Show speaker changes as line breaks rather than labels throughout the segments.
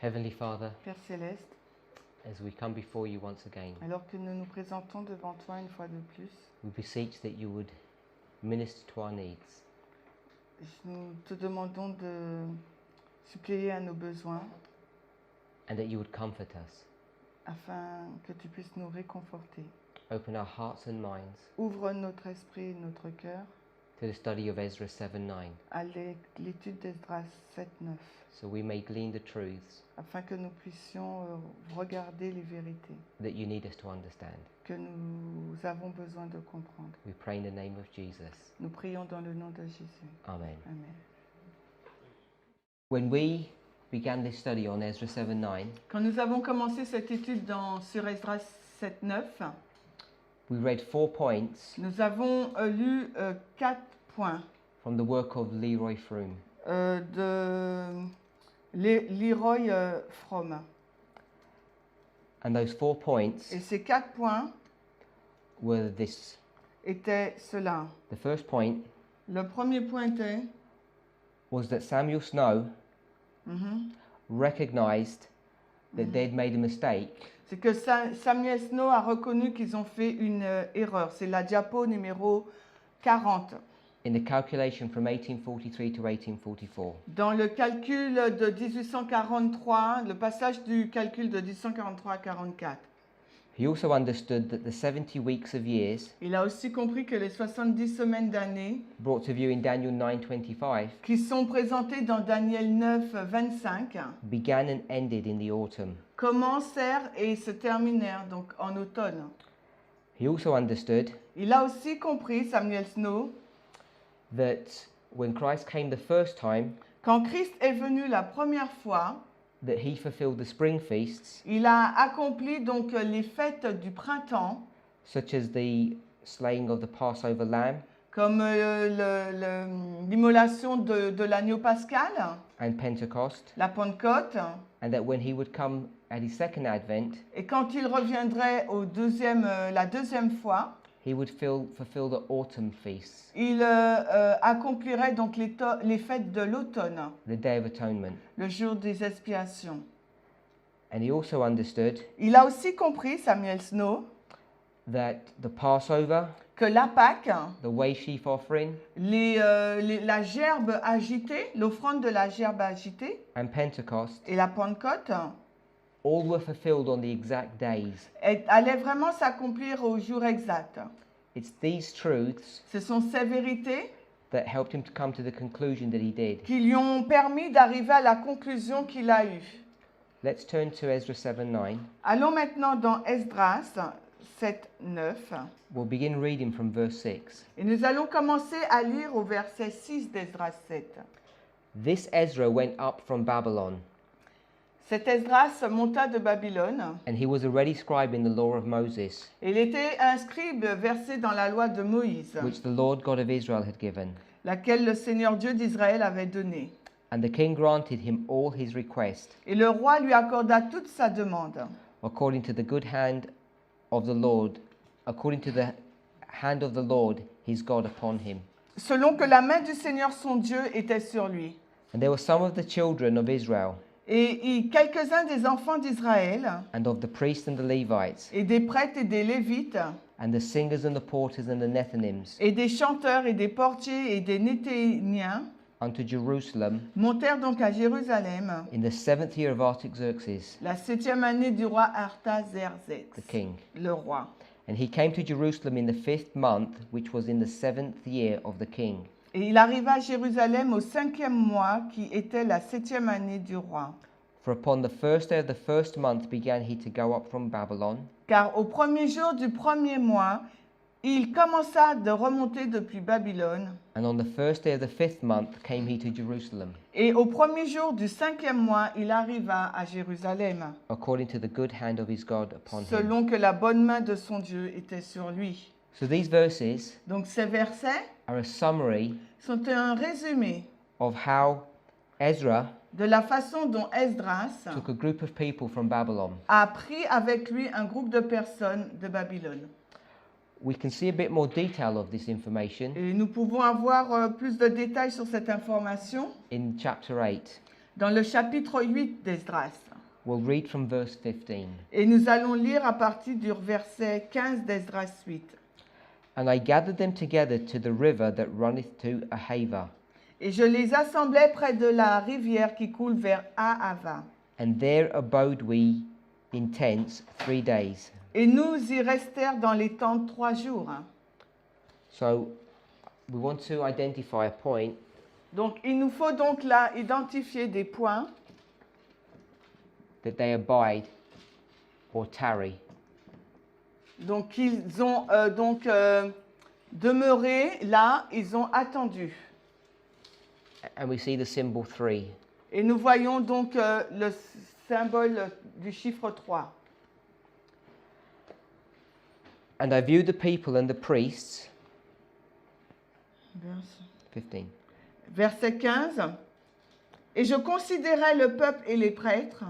Heavenly Father,
Père Céleste,
as we come before you once again,
alors que nous nous présentons devant toi une fois de plus,
we beseech that you would minister to our needs,
nous te demandons de suppléer à nos besoins
and that you would comfort us.
afin que tu puisses nous réconforter.
Open our hearts and minds
Ouvre notre esprit et notre cœur
to the study of Ezra 7:9,
à l'étude d'Esdras 7-9,
so we may glean the truths
afin que nous puissions regarder les vérités
that you need us to understand.
que nous avons besoin de comprendre.
We pray in the name of Jesus.
Nous prions dans le nom de Jésus.
Amen.
Amen.
When we began this study on Ezra 7:9,
Quand nous avons commencé cette étude sur Esdras 7-9,
we read 4 points
nous avons lu 4 points
from the work of Leroy Froome.
de Leroy Fromm.
And those 4 points
Et ces 4 points
were this.
étaient ceux-là.
The first point
Le premier point était
was that Samuel Snow recognized that they'd made a mistake
c'est que Samuel Snow a reconnu qu'ils ont fait une erreur. C'est la diapo numéro 40.
in the calculation from 1843 to 1844.
Dans le calcul de 1843, le passage du calcul de 1843 à 44.
He also understood that the 70 weeks of years
Il a aussi compris que les 70 semaines d'années
brought to view in Daniel 9:25
qui sont présentées dans Daniel 9, 25
began and ended in the autumn.
commencèrent et se terminèrent donc en automne.
He also understood
Il a aussi compris, Samuel Snow,
that when Christ came the first time,
quand Christ est venu la première fois,
that he fulfilled the spring feasts,
il a accompli donc les fêtes du printemps,
such as the slaying of the Passover lamb
comme l'immolation de l'agneau pascal,
and Pentecost,
la Pentecôte,
and that when he would come at his second advent,
et quand il reviendrait la deuxième fois,
he would fulfill the autumn feasts,
il accomplirait donc les fêtes de l'automne,
the Day of Atonement.
le jour des expiations.
And he also understood
Il a aussi compris, Samuel Snow,
that the Passover,
que la Pâque,
the wave sheaf offering,
la gerbe agitée, l'offrande de la gerbe agitée
and Pentecost
et la Pentecôte
all were fulfilled on the exact days.
allait vraiment s'accomplir au jour exact.
It's these truths
Ce sont ces vérités
that helped him to come to the conclusion that he did.
qui lui ont permis d'arriver à la conclusion qu'il a eue.
Let's turn to Ezra 7:9.
Allons maintenant dans Esdras 7-9
We'll begin reading from verse 6.
et nous allons commencer à lire au verset 6 d'Esdras 7.
This Ezra went up from Babylon,
Cet Esdras monta de Babylone.
and he was already scribe in the law of Moses,
Il était un scribe versé dans la loi de Moïse,
which the Lord God of Israel had given.
laquelle le Seigneur Dieu d'Israël avait donnée.
And the king granted him all his requests,
Et le roi lui accorda toute sa demande,
according to the good hand of the Lord, according to the hand of the Lord his God upon him.
selon que la main du Seigneur son Dieu était sur lui.
And there were some of the children of Israel,
Et quelques-uns des enfants d'Israël,
and of the priests and the Levites,
et des prêtres et des lévites,
and the singers and the porters and the Nethinims,
et des chanteurs et des portiers et des Néthéniens,
unto Jerusalem
montèrent donc à Jérusalem
in the 7th year of Artaxerxes,
la 7e année du roi Artaxerxès,
the king.
le roi.
And he came to Jerusalem in the 5th month, which was in the 7th year of the king.
Et il arriva à Jérusalem au 5e mois, qui était la 7e année du roi.
For upon the first day of the first month began he to go up from Babylon,
Car au premier jour du premier mois, il commença de remonter depuis Babylone.
and on the first day of the 5th month came he to Jerusalem,
Et au premier jour du 5e mois, il arriva à Jérusalem,
according to the good hand of his God upon him.
selon que la bonne main de son Dieu était sur lui.
So these verses
Donc ces versets
are a summary
sont un résumé
of how Ezra
de la façon dont Esdras
took a group of people from Babylon.
a pris avec lui un groupe de personnes de Babylone.
We can see a bit more detail of this information
Et nous pouvons avoir plus de détails sur cette information
in chapter 8.
dans le chapitre 8 d'Esdras.
We'll read from verse 15.
Et nous allons lire à partir du verset 15 d'Ezra 8.
And I gathered them together to the river that runneth to Ahava,
Et je les assemblai près de la rivière qui coule vers Ahava.
and there abode we in tents 3 days.
Et nous y restèrent dans les tentes 3 jours.
So we want to identify a point
Donc il nous faut donc là identifier des points
that they abide or tarry.
Donc ils ont demeuré là, ils ont attendu.
And we see the symbol 3.
Et nous voyons donc le symbole du chiffre 3.
And I viewed the people and the priests. 15.
Verset 15. Et je considérais le peuple et les prêtres,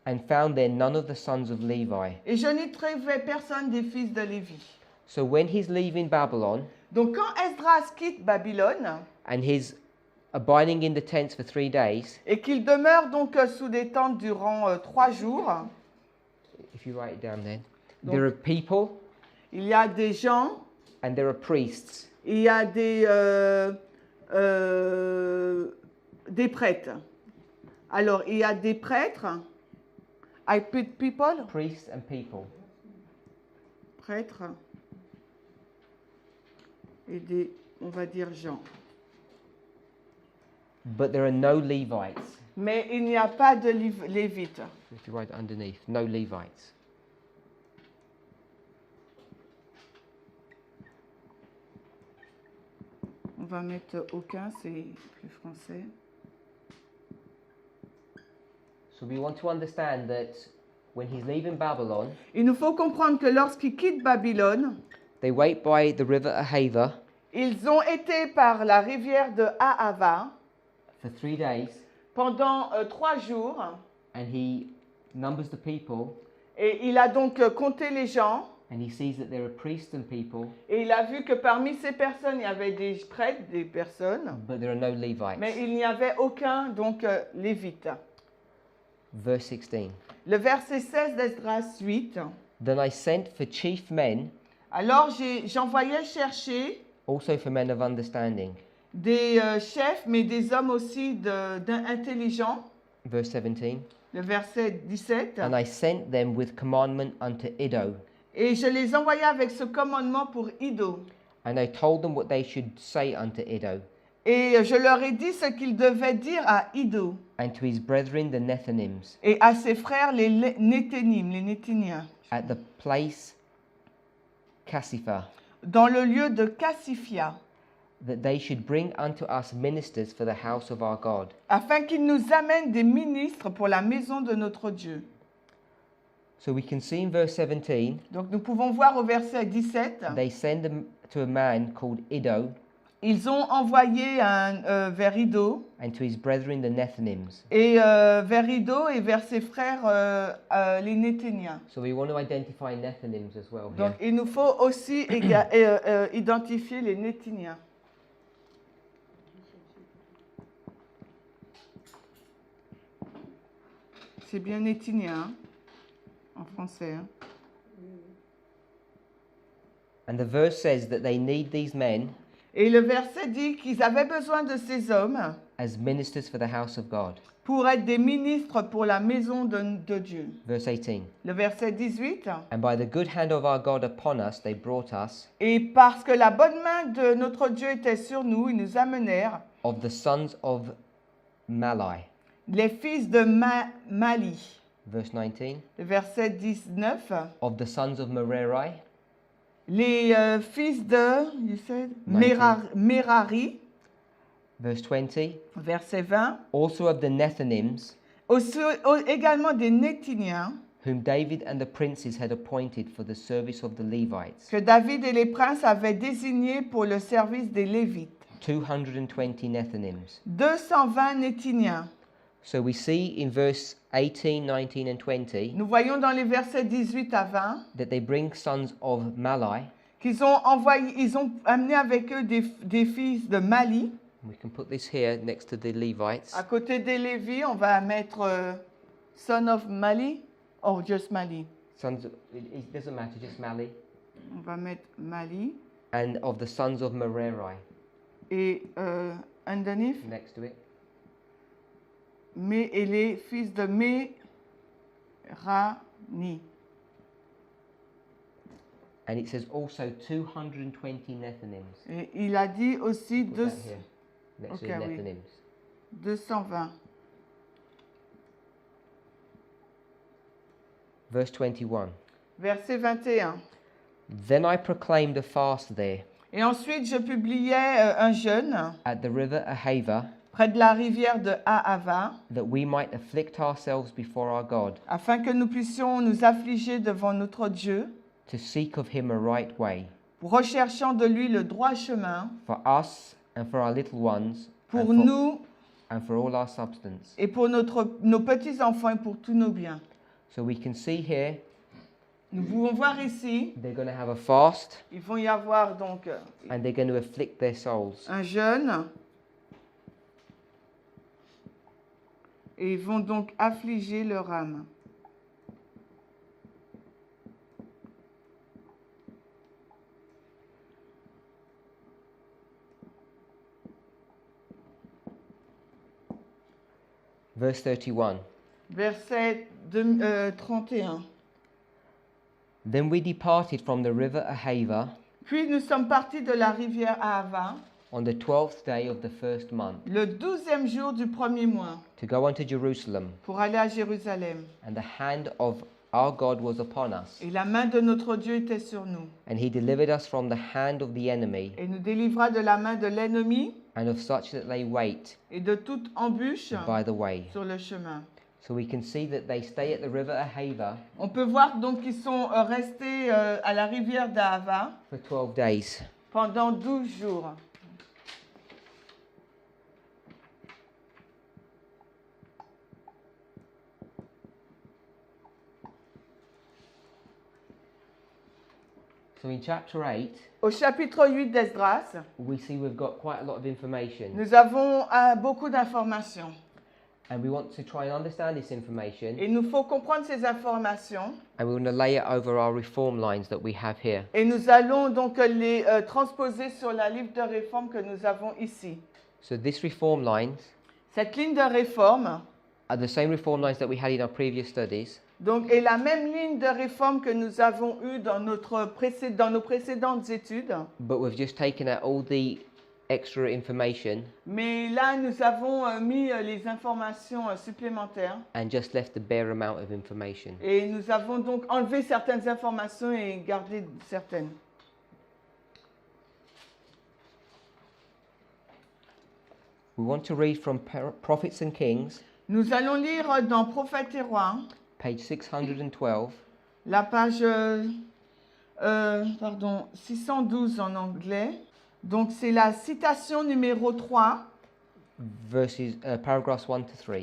And found there none of the sons of Levi.
et je n'y trouvais personne des fils de Lévi.
So when he's leaving Babylon
Donc quand Esdras quitte Babylone,
and he's abiding in the tents for 3 days,
et qu'il demeure donc sous des tentes durant 3 jours,
if you write it down then,
Donc-
there are people
il y a des gens,
and there are priests.
il y a des prêtres. Alors, il y a des prêtres. I put people.
Priests and people.
Prêtres. Et des, on va dire, gens.
But there are no Levites.
Mais il n'y a pas de lévites.
If you write it underneath, no Levites.
On va mettre aucun, c'est plus français.
So we want to understand that when he's leaving Babylon,
Il nous faut comprendre que lorsqu'ils quittent Babylone,
they wait by the river Ahava
ils ont été par la rivière de Ahava
for 3 days,
pendant 3 jours.
and he numbers the people,
Et il a donc compté les gens.
and he sees that there are priests and people,
Et il a vu que parmi ces personnes, il y avait des prêtres, des personnes,
but there are no Levites.
mais il n'y avait aucun donc lévite.
Verse 16.
Le verset 16 d'Esdras 8.
Then I sent for chief men,
Alors j'envoyais chercher
also for men of understanding.
des chefs, mais des hommes aussi intelligents.
Verse 17.
Le verset 17.
And I sent them with commandment unto Iddo,
Et je les envoyais avec ce commandement pour Iddo.
and I told them what they should say unto Iddo,
Et je leur ai dit ce qu'ils devaient dire à Iddo
and to his brethren the Nethinims,
et à ses frères les Néthiniens,
at the place Cassipha,
dans le lieu de Cassifia,
that they should bring unto us ministers for the house of our God.
afin qu'ils nous amènent des ministres pour la maison de notre Dieu.
So we can see in verse 17,
Donc nous pouvons voir au verset 17,
they send them to a man called Iddo,
ils ont envoyé vers Iddo,
and to his brethren the Nethinims.
et vers Iddo et vers ses frères les Néthiniens.
So we want to identify Nethinims as well here.
Donc il nous faut aussi identifier les Néthiniens. C'est bien Néthinien, hein, en français. Hein.
And the verse says that they need these men
Et le verset dit qu'ils avaient besoin de ces hommes
as ministers for the house of God.
pour être des ministres pour la maison de Dieu.
Verse 18.
Le verset 18.
And by the good hand of our God upon us, they brought us
Et parce que la bonne main de notre Dieu était sur nous, ils nous amenèrent
of the sons of Malai.
les fils de Mali.
Verse 19.
Le verset 19.
Of the sons of Merari.
Les fils de you said,
19.
Merari.
Verse 20.
Verset 20.
Also of the Nethinims,
Aussi, également des Néthiniens
whom David and the princes had appointed for the service of the Levites.
que David et les princes avaient désignés pour le service des Lévites.
220 Nethinims.
220 Néthiniens.
So we see in verse 18, 19 and 20
Nous voyons dans les versets 18 à 20
that they bring sons of Malai.
qu'ils ont amené avec eux des fils de Mali.
We can put this here next to the Levites.
À côté des Lévis, on va mettre son of Mali, or just Mali?
Sons of, it doesn't matter, just Mali.
On va mettre Mali.
And of the sons of Merari,
Et underneath,
next to it.
et les fils de Merani.
And it says also 220 Nethinims.
Et il a dit aussi
Put that here, next to
Ok,
the
oui.
Nethinims.
220.
Verse 21.
Verset 21.
Then I proclaimed a fast there
Et ensuite, je publiais un jeûne
at the river Ahava,
près de la rivière de Ahava,
that we might afflict ourselves before our God,
afin que nous puissions nous affliger devant notre Dieu,
to seek of him a right way,
recherchant de lui le droit chemin,
for us and for our little ones,
pour nous
and for all our substance.
et pour nos petits-enfants et pour tous nos biens.
So we can see here,
Nous pouvons voir ici,
they're going to have a fast,
il vont y avoir donc
and they're going to afflict their souls.
un jeûne, et ils vont donc affliger leur âme.
Verse 31.
Verset 31.
Then we departed from the river Ahava
Puis nous sommes partis de la rivière Ahava
on the 12th day of the first month
le 12e jour du premier mois
to go unto Jerusalem,
pour aller à Jérusalem.
and the hand of our God was upon us,
Et la main de notre Dieu était sur nous.
and he delivered us from the hand of the enemy,
Et nous délivra de la main de l'ennemi
and of such that lay wait
et de toute embûche
by the way.
sur le chemin.
So we can see that they stay at the river Ahava
On peut voir donc qu'ils sont restés à la rivière d'Ahava
for 12 days.
pendant 12 jours.
So in chapter 8,
Au chapitre 8 d'Esdras,
we see we've got quite a lot of information,
nous avons beaucoup d'informations.
and we want to try and understand this information,
Et il nous faut comprendre ces informations.
and we want to lay it over our reform lines that we have here.
Et nous allons donc les transposer sur la livre de réforme que nous avons ici.
So this reform lines
Cette ligne de réforme
are the same reform lines that we had in our previous studies,
donc, est la même ligne de réforme que nous avons eue dans nos précédentes études.
but we've just taken out all the extra information
Mais là, nous avons mis les informations supplémentaires.
and just left the bare amount of information.
Et nous avons donc enlevé certaines informations et gardé certaines.
We want to read from Prophets and Kings,
Nous allons lire dans Prophètes et Rois,
page 612,
la page 612 en anglais. Donc c'est la citation numéro 3.
paragraphs 1 to 3.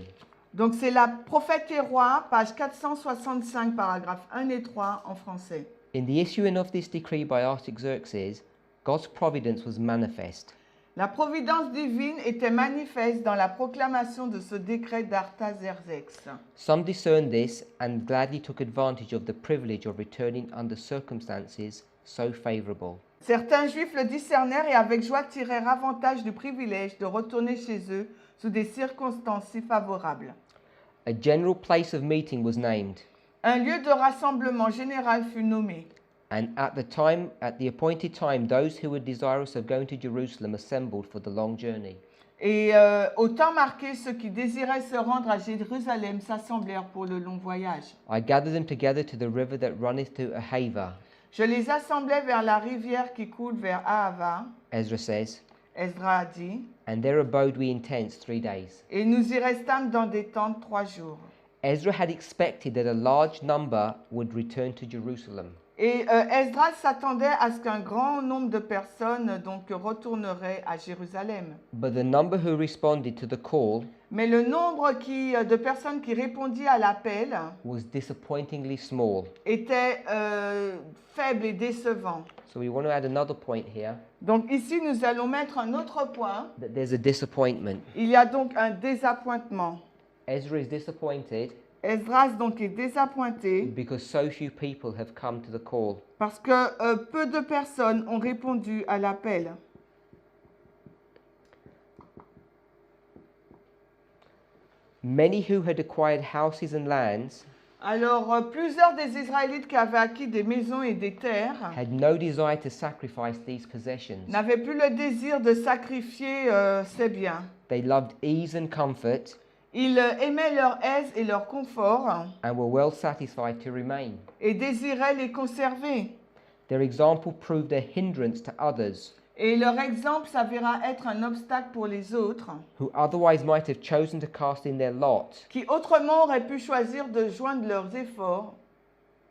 Donc c'est la Prophètes et Rois, page 465, paragraphes 1 et 3 en français.
In the issuing of this decree by Artaxerxes, God's providence was manifest.
La providence divine était manifeste dans la proclamation de ce décret d'Artaxerxès.
Some discerned this and gladly took advantage of the privilege of returning under circumstances so favorable.
Certains Juifs le discernèrent et avec joie tirèrent avantage du privilège de retourner chez eux sous des circonstances si favorables.
A general place of meeting was named,
Un lieu de rassemblement général fut nommé.
and at the appointed time, those who were desirous of going to Jerusalem assembled for the long journey.
Et au temps marqué, ceux qui désiraient se rendre à Jérusalem s'assemblèrent pour le long voyage.
I gathered them together to the river that runneth to Ahava,
Je les assemblai vers la rivière qui coule vers Ahava,
Ezra says,
Ezra a dit,
and there abode we in tents 3 days.
et nous y restâmes dans des tentes 3 jours.
Ezra had expected that a large number would return to Jerusalem.
Et Esdras s'attendait à ce qu'un grand nombre de personnes donc retourneraient à Jérusalem.
But the number who responded to the call
Mais le nombre de personnes qui répondit à l'appel
was disappointingly small.
était faible et décevant.
So we want to add another point here,
Donc ici, nous allons mettre un autre point.
that there's a disappointment.
Il y a donc un désappointement.
Ezra is disappointed
Esdras donc est désappointé
because so few people have come to the call.
parce que peu de personnes ont répondu à l'appel.
Many who had acquired houses and lands
Alors, plusieurs des Israélites qui avaient acquis des maisons et des terres
had no desire to sacrifice these possessions.
n'avaient plus le désir de sacrifier ces biens.
They loved ease and comfort
Ils aimaient leur aise et leur confort
and were well satisfied to remain.
et désiraient les conserver.
Their example proved a hindrance to others
Et leur exemple s'avéra être un obstacle pour les autres,
who otherwise might have chosen to cast in their lot
qui autrement auraient pu choisir de joindre leurs efforts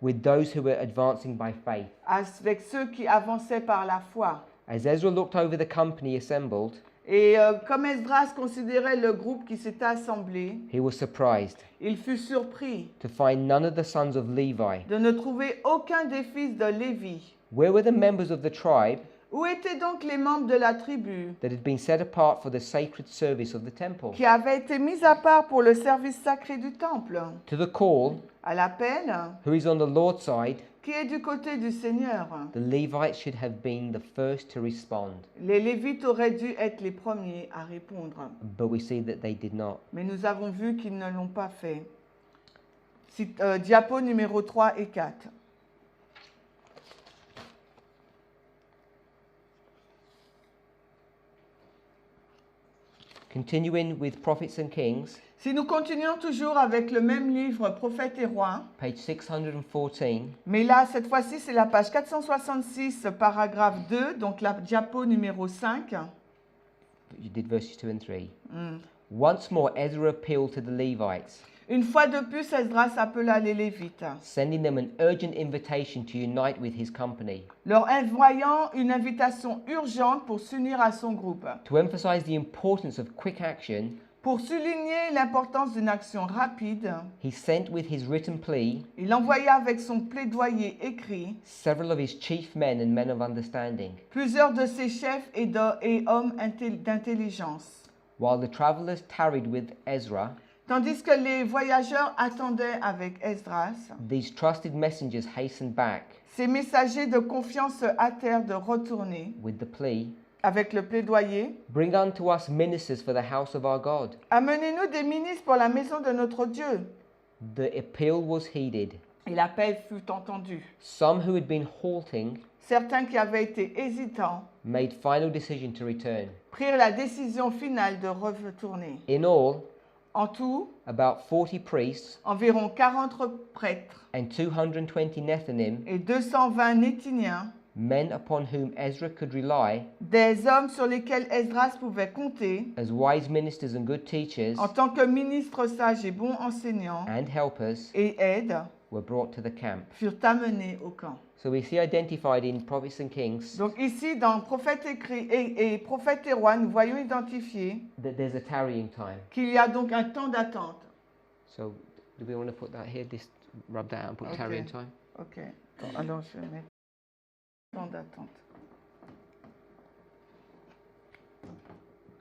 with those who were advancing by faith.
avec ceux qui avançaient par la foi.
As Ezra looked over the company assembled,
Et comme Esdras considérait le groupe qui s'était assemblé,
he was surprised
il fut surpris
to find none of the sons of Levi.
de ne trouver aucun des fils de Lévi.
Where were the members of the tribe
Où étaient donc les membres de la tribu
that had been set apart for the sacred service of the temple?
qui avaient été mis à part pour le service sacré du temple?
To the call,
À l'appel,
who is on the Lord's side,
qui est du côté du Seigneur?
the Levites should have been the first to respond.
Les Lévites auraient dû être les premiers à répondre.
But we see that they did not.
Mais nous avons vu qu'ils ne l'ont pas fait. Diapo numéro 3 et 4.
Continuing with Prophets and Kings,
Si nous continuons toujours avec le même livre, Prophètes et Rois,
page 614,
mais là, cette fois-ci, c'est la page 466, paragraphe 2, donc la diapo numéro 5.
you did verses 2 and 3. Once more, Ezra appealed to the Levites,
Une fois de plus, Esdras appela les Lévites,
sending them an urgent invitation to unite with his company,
leur envoyant une invitation urgente pour s'unir à son groupe.
to emphasize the importance of quick action.
Pour souligner l'importance d'une action rapide,
He sent with his written plea
il envoya avec son plaidoyer écrit
several of his chief men and men of understanding,
plusieurs de ses chefs et hommes d'intelligence.
while the travelers tarried with Ezra.
Tandis que les voyageurs attendaient avec Esdras,
These trusted messengers hastened back
ces messagers de confiance se hâtèrent de retourner
with the plea,
avec le plaidoyer.
"Bring unto us ministers for the house of our God."
Amenez-nous des ministres pour la maison de notre Dieu.
The appeal was heeded.
Et l'appel fut entendu.
Some who had been halting
Certains qui avaient été hésitants
made final decision to return.
prirent la décision finale de retourner.
In all,
En tout,
about 40 priests
environ 40 prêtres
and 220 Nethinim,
et 220 Néthiniens,
men upon whom Ezra could rely
des hommes sur lesquels Esdras pouvait compter
as wise ministers and good teachers
en tant que ministres sages et bons enseignants
and helpers,
et aides,
were brought to the camp.
furent amenés au camp.
So we see identified in Prophets and Kings
Donc ici, dans Prophètes et Prophètes et Rois, nous voyons identifier
that there's a tarrying time.
qu'il y a donc un temps d'attente.
So do we want to put that here? Just rub that out and put
Okay.
tarrying time.
Ok, attends, alors je vais mettre temps d'attente.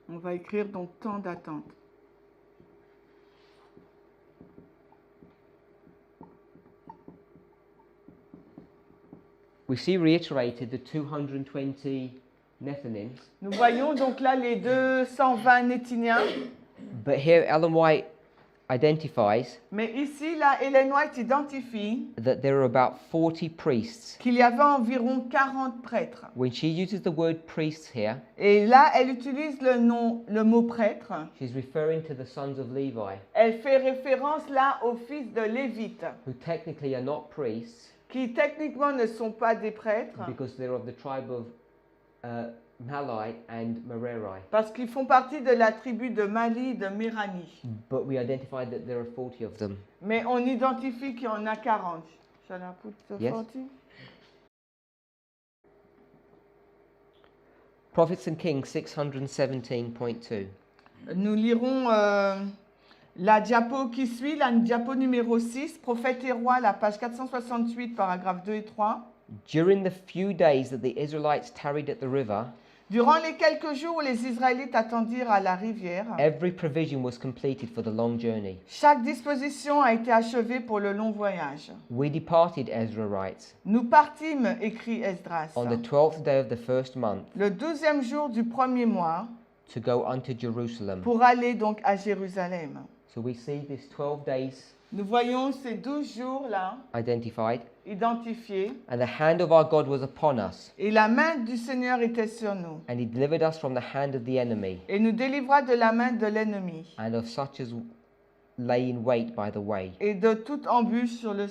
On va écrire donc temps d'attente.
We see reiterated the 220 Nethinims,
Nous voyons donc là les 220 Néthiniens,
but here Ellen White identifies
mais ici, là, Ellen White identifie
that there are about 40 priests.
qu'il y avait environ 40 prêtres.
When she uses the word priests here,
Et là, elle utilise le mot prêtre.
she's referring to the sons of Levi,
Elle fait référence là aux fils de Lévites,
who technically are not priests
qui techniquement ne sont pas des prêtres,
because they're of the tribe of Malai and Merari.
parce qu'ils font partie de la tribu de Mali et de Mérani.
But we identify that there are 40 of them.
Mais on identifie qu'il y en a 40. Shall I put the
Yes.
40?
Prophets and Kings 617.2.
Nous lirons la diapo qui suit, la diapo numéro 6, Prophètes et Rois, la page 468, paragraphes 2 et 3.
During the few days that the Israelites tarried at the river,
Durant les quelques jours où les Israélites attendirent à la rivière,
every provision was completed for the long journey.
chaque disposition a été achevée pour le long voyage.
We departed, Ezra writes,
Nous partîmes, écrit Esdras,
on the 12th day of the first month
le 12e jour du premier mois
to go unto Jerusalem.
pour aller donc à Jérusalem.
So we see this 12 days
Nous voyons ces 12 jours-là
identified,
identifiés
and the hand of our God was upon us,
et la main du Seigneur était sur nous
and he delivered us from the hand of the enemy,
et nous délivra de la main de l'ennemi
and of such as lay in wait by the way.
et de toute embûche sur le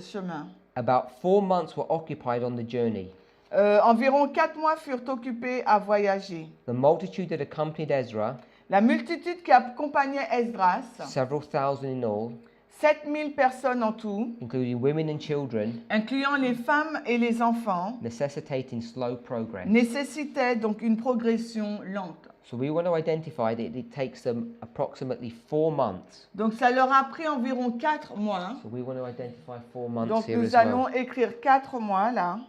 chemin.
About 4 months were occupied on the journey.
Environ 4 mois furent occupés à voyager.
The multitude that accompanied Ezra,
La multitude qui accompagnait Esdras,
several thousand in all,
7000 personnes en tout,
including women and children,
incluant les femmes et les enfants,
necessitating slow progress.
nécessitaient donc une progression lente.
So we want to identify that it takes them approximately 4 months.
Donc ça leur a pris environ 4 mois.
So we want to identify 4 months
Donc
here as
nous allons
well.
écrire 4 mois là.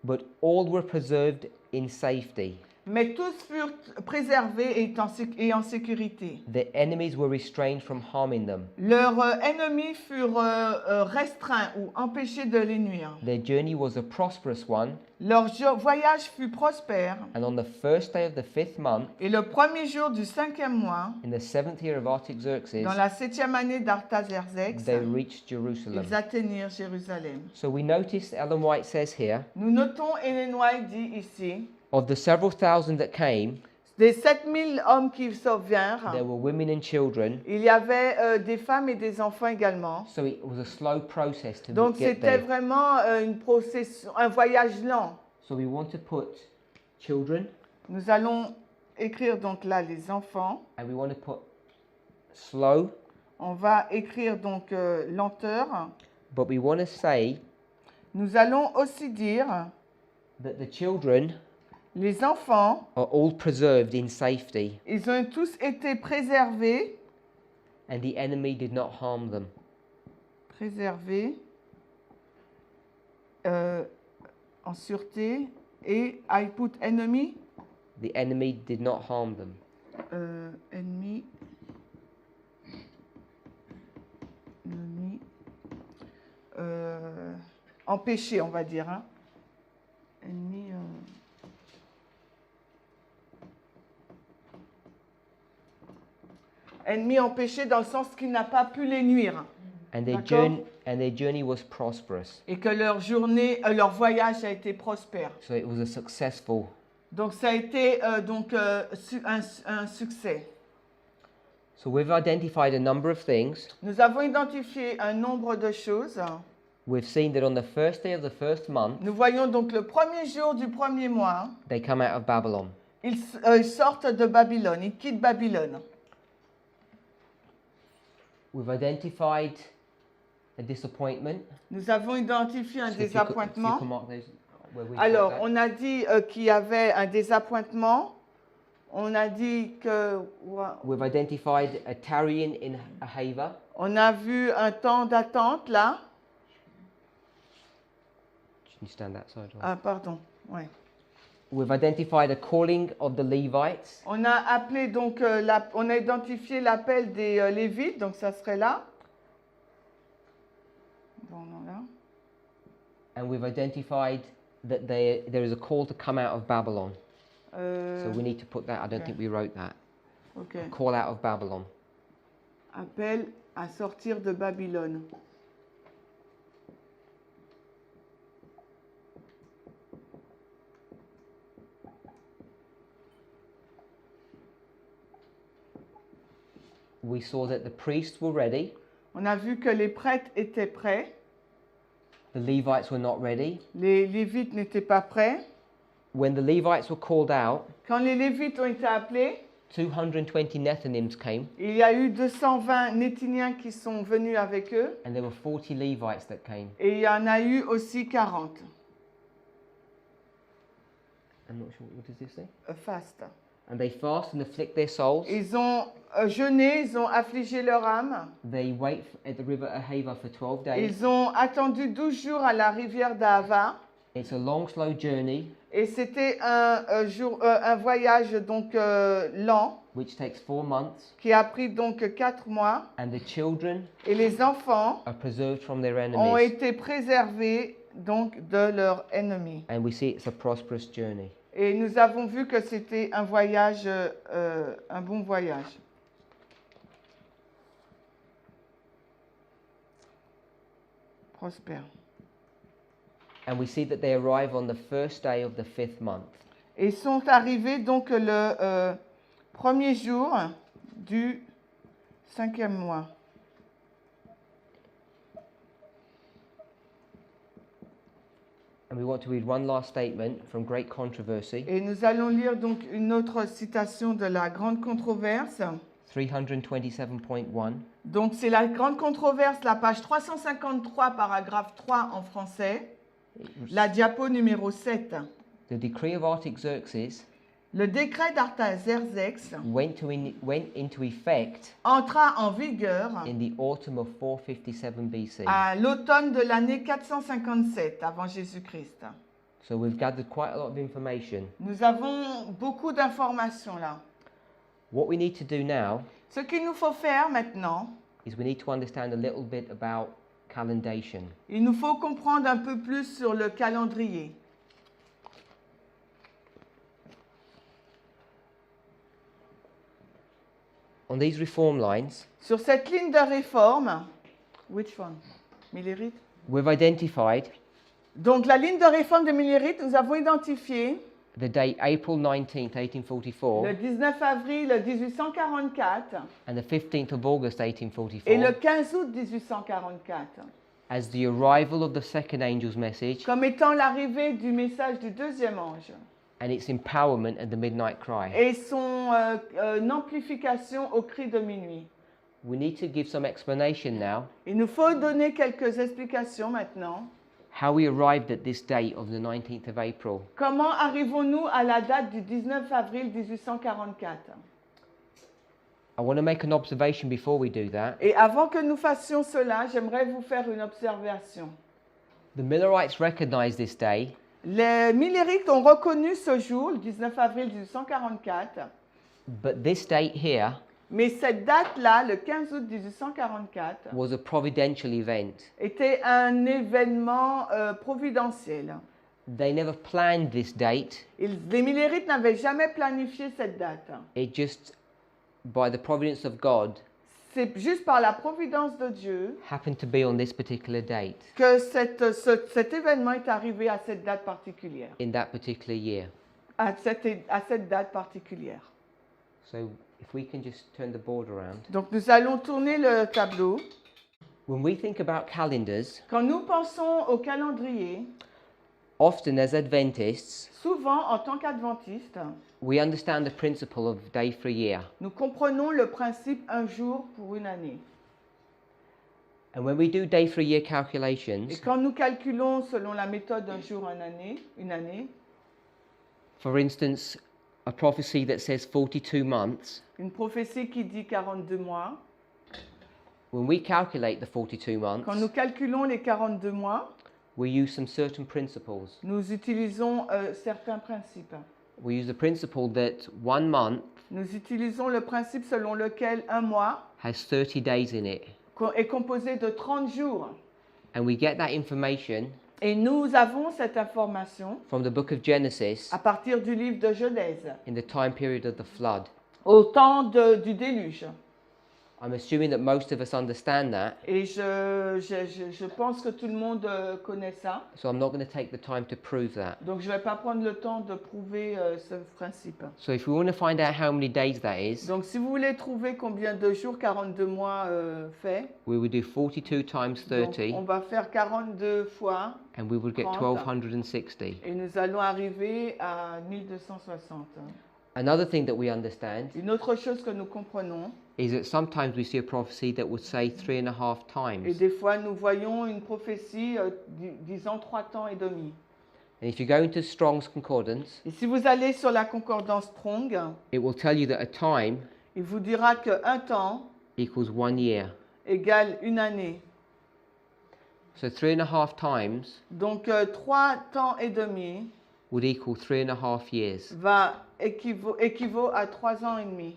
But all were preserved in safety.
Mais tous furent préservés et en sécurité.
The enemies were restrained from harming them.
Leurs ennemis furent restreints ou empêchés de les nuire.
Their journey was a prosperous one,
Leur voyage fut prospère.
and on the first day of the 5th month,
Et le premier jour du 5e mois,
in the 7th year of Artaxerxes,
dans la 7e année d'Artaxerxès,
they reached Jerusalem.
ils atteignirent Jérusalem.
So we notice Ellen White says here,
Nous notons, Ellen White dit ici,
of the several thousand that came,
des 7000 hommes qui survinrent,
there were women and children.
il y avait des femmes et des enfants également.
So it was a slow process to
Donc
get
c'était
there.
vraiment un voyage lent.
So we want to put children,
Nous allons écrire donc là les enfants.
and we want to put slow,
On va écrire donc lenteur.
but we want to say
Nous allons aussi dire
that the children
les enfants,
are all preserved in safety,
ils ont tous été préservés.
and the enemy did not harm them.
Préservés en sûreté. Et I put enemy.
The enemy did not harm them.
Ennemi. Ennemi. Empêché, on va dire. Hein. Ennemi. Ennemi empêché dans le sens qu'il n'a pas pu les nuire.
And their
D'accord.
journey was prosperous.
Et que leur journée, leur voyage a été prospère.
So it was a successful.
Donc ça a été un succès.
So we've identified a number of things.
Nous avons identifié un nombre de choses.
We've seen that on the first day of the first month,
Nous voyons donc le premier jour du premier mois,
they come out of Babylon.
ils sortent de Babylone, ils quittent Babylone.
We've identified a disappointment.
Nous avons identifié un
So if you could
désappointement.
mark those where we
Alors,
put that.
on a dit qu'il y avait un désappointement. On a dit que...
We've identified a tarrying in Ahava.
On a vu un temps d'attente là.
Can you stand that side?
Ah, pardon. Ouais.
We've identified a calling of the Levites.
On a appelé donc, on a identifié l'appel des Lévites, donc ça serait là. Bon, non, là.
And we've identified that there is a call to come out of Babylon. So we need to put that. I don't
okay.
think we wrote that.
Ok.
Call out of Babylon.
Appel à sortir de Babylone.
We saw that the priests were ready.
On a vu que les prêtres étaient prêts.
The Levites were not ready.
Les Lévites n'étaient pas prêts.
When the Levites were called out,
Quand les Lévites ont été appelés,
220 Nethinims came,
il y a eu 220 Néthiniens qui sont venus avec eux.
and there were 40 Levites that came.
Et il y en a eu aussi 40.
I'm not sure, what does this say?
Fast.
And they fast and afflict their souls.
Ils ont jeûné, ils ont affligé leur âme.
They wait at the river Ahava for 12 days.
Ils ont attendu 12 jours à la rivière d'Ahava.
It's a long, slow journey.
Et c'était un voyage donc lent.
Which takes 4 months.
Qui a pris donc 4 mois.
And the children
et les enfants
are preserved from their enemies.
Ont été préservés donc de leurs ennemis.
And we see it's a prosperous journey.
Et nous avons vu que c'était un voyage, un bon voyage. Prospère.
And we see that they arrive on the first day of the 5th month.
Et sont arrivés donc le premier jour du 5e mois.
And we want to read one last statement from Great Controversy.
Et nous allons lire donc une autre citation de la Grande Controverse.
327.1.
Donc c'est la Grande Controverse, la page 353, paragraphe 3 en français. La diapo numéro 7.
The decree of Artaxerxes
le décret d'Artaxerxès
went into effect
entra en vigueur
in the autumn of 457 BC.
À l'automne de l'année 457 avant Jésus-Christ.
So we've gathered quite a lot of information.
Nous avons beaucoup d'informations là.
What we need to do now
Ce qu'il nous faut faire maintenant,
is we need to understand a little bit about calendation.
Il nous faut comprendre un peu plus sur le calendrier.
On these reform lines,
sur cette ligne de réforme, which one? Millérite?
We've identified
donc la ligne de réforme de Millérite, nous avons identifié
the date April 19th, 1844,
le 19 avril 1844
and the 15th of August, 1844,
et le 15 août 1844
as the arrival of the second angel's message
comme étant l'arrivée du message du deuxième ange
and its empowerment at the midnight cry.
Et son amplification au cri de minuit.
We need to give some explanation now.
Il nous faut donner quelques explications maintenant.
How we arrived at this date of the 19th of April.
Comment arrivons-nous à la date du 19 avril 1844?
I want to make an observation before we do that.
Et avant que nous fassions cela, j'aimerais vous faire une observation.
The Millerites recognized this day.
Les Millérites ont reconnu ce jour, le 19 avril 1844.
But this date here
Mais cette date-là, le 15 août 1844,
was a providential event.
était un événement providentiel.
They never planned this date.
Les Millérites n'avaient jamais planifié cette date.
It just, by the providence of God,
c'est juste par la providence de Dieu
happened to be on this particular date
que cet événement est arrivé à cette date particulière.
in that particular year.
À cette date particulière.
So if we can just turn the board around.
Donc nous allons tourner le tableau.
When we think about calendars,
quand nous pensons au calendrier,
often as Adventists,
souvent en tant qu'adventistes,
we understand the principle of day for a year.
Nous comprenons le principe un jour pour une année.
And when we do day for a year calculations,
et quand nous calculons selon la méthode un jour une année,
for instance, a prophecy that says 42 months,
une prophétie qui dit 42 mois,
when we calculate the 42 months,
quand nous calculons les 42 mois,
we use some certain principles.
Nous utilisons certains principes.
We use the principle that 1 month
Nous utilisons le principe selon lequel un mois
has 30 days in it.
Est composé de 30 jours.
And we get that information
Et nous avons cette information
from the book of Genesis
à partir du livre de Genèse,
in the time period of the flood.
au temps du déluge.
I'm assuming that most of us understand that.
Et je pense que tout le monde connaît ça.
So I'm not going to take the time to prove that.
Donc je ne vais pas prendre le temps de prouver ce principe.
So if we want to find out how many days that is,
Donc si vous voulez trouver combien de jours 42 mois fait,
we would do 42 times 30,
donc on va faire 42 fois
and we would get
30,
1260.
et nous allons arriver à 1260.
Another thing that we understand
Une autre chose que nous comprenons,
is that sometimes we see a prophecy that would say 3.5
et
times.
des fois nous voyons une prophétie disant 3 temps et demi.
And if you go into Strong's Concordance,
Et si vous allez sur la concordance Strong,
it will tell you that a time
il vous dira qu'un temps
equals 1 year.
égale une année.
So 3.5 times
Donc 3 temps et demi
would equal 3.5 years.
équivaut à 3 ans et demi.